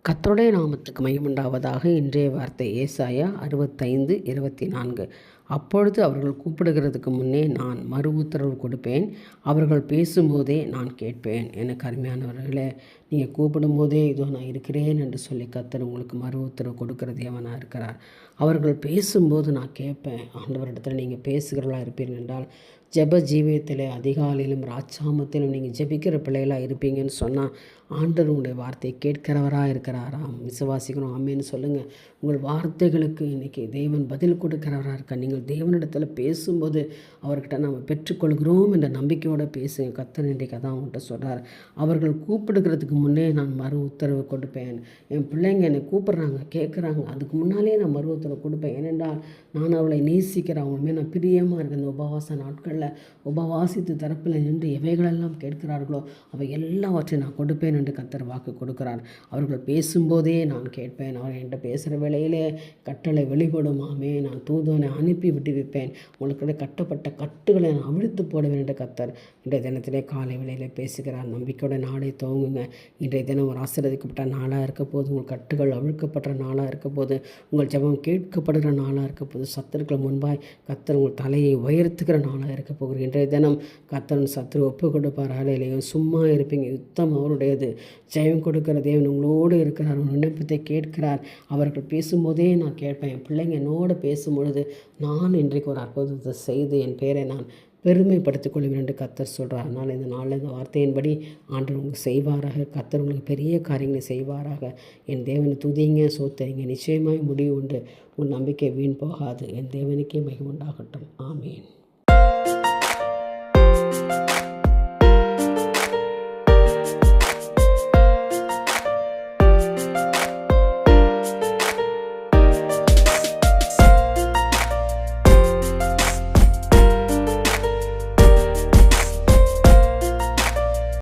கர்த்தருடைய நாமத்துக்கு மகிமையுண்டாவதாக. இன்றைய வார்த்தை ஏசாயா 65:24. அப்பொழுது அவர்கள் கூப்பிடுகிறதுக்கு முன்னே நான் மறு உத்தரவு கொடுப்பேன், அவர்கள் பேசும்போதே நான் கேட்பேன். எனக்கு அருமையானவர்களே, நீங்கள் கூப்பிடும்போதே இதோ நான் இருக்கிறேன் என்று சொல்லி கர்த்தர் உங்களுக்கு மறு உத்தரவு கொடுக்கிற தேவனாக இருக்கிறார். அவர்கள் பேசும்போது நான் கேட்பேன். ஆண்டவரிடத்தில் நீங்கள் பேசுகிறவர்களாக இருப்பீர்கள் என்றால், ஜெப ஜீவியத்தில் அதிகாலையிலும் ராட்சாமத்திலும் நீங்கள் ஜெபிக்கிற பிள்ளைகளாக இருப்பீங்கன்னு சொன்னால், ஆண்டவர் உங்களுடைய வார்த்தையை கேட்கிறவராக இருக்கிறாராம். விசுவாசிக்கணும், ஆமேன்னு சொல்லுங்கள். உங்கள் வார்த்தைகளுக்கு இன்றைக்கி தேவன் பதில் கொடுக்கிறவராக இருக்கார். நீங்கள் தேவனிடத்தில் பேசும்போது அவர்கிட்ட நம்ம பெற்றுக்கொள்கிறோம் என்ற நம்பிக்கையோடு பேசுங்க. கர்த்தர் இன்றைக்கு அதான் அவங்கள்ட்ட சொல்கிறார். அவர்கள் கூப்பிடுகிறதுக்கு முன்னே நான் மறு உத்தரவு கொடுப்பேன். என் பிள்ளைங்க என்னை கூப்பிட்றாங்க, கேட்குறாங்க, அதுக்கு முன்னாலே நான் மறு உத்தரவு கொடுப்பேன். ஏனென்றால் நான் அவளை நேசிக்கிறேன், அவங்களுமே நான் பிரியமாக இருக்கேன். இந்த உபவாச நாட்களில் உபவாசித்து தரப்பில் நின்று எவைகளெல்லாம் கேட்கிறார்களோ அவை எல்லாவற்றையும் நான் கொடுப்பேன் என்று கர்த்தர் வாக்கு கொடுக்கிறார். அவர்கள் பேசும்போதே நான் கேட்பேன். அவர் என்கிட்ட பேசுகிற வேளையிலே கட்டளை வெளிப்படுமாமே, நான் தூதுவனை அனுப்பி விட்டுவிப்பேன். உங்களுக்கு கட்டப்பட்ட கட்டுகளை நான் அவிழ்த்து போடுவேன் என்று கர்த்தர் இன்றைய தினத்திலே காலை வேளையிலே பேசுகிறார். நம்பிக்கையோட நாளை துவங்குங்க. இன்றைய தினம் ஒரு ஆசீர்வதிக்கப்பட்ட நாளாக இருக்க போது, உங்கள் கட்டுகள் அவிழ்க்கப்பட்ட நாளாக இருக்க போது, உங்கள் ஜெபம் கேட்கப்படுகிற நாளாக இருக்க போது, சத்துருக்கள் முன்பாய் கர்த்தர் உங்கள் தலையை உயர்த்துகிற நாளாக இருக்க போகிறேன். இன்றைய தினம் கர்த்தர் சத்துரு ஒப்பு கொடுப்பார். ஆலையிலையும் சும்மா இருப்பீங்க. யுத்தம் அவருடையது. ஜெயம் கொடுக்கிற தேவன் உங்களோடு இருக்கிறார். உங்கள் விண்ணப்பத்தை கேட்கிறார். அவர்கள் பேசும்போதே நான் கேட்பேன். என் பிள்ளைங்க என்னோடு பேசும்பொழுது நான் இன்றைக்கு ஒரு அற்புதத்தை செய்து என் பேரை நான் பெருமைப்படுத்திக் கொள்வேன் என்று கர்த்தர் சொல்கிறார். அதனால் இந்த நாளில் இந்த வார்த்தையின்படி ஆண்டவர் உங்களுக்கு செய்வாராக. கர்த்தர் உங்களுக்கு பெரிய காரியங்களை செய்வாராக. என் தேவனை துதிங்க, சோத்தரிங்க. நிச்சயமாய் முடிவு உண்டு. உன் நம்பிக்கை வீண் போகாது. என் தேவனுக்கே மகிமை உண்டாகட்டும். ஆமேன்.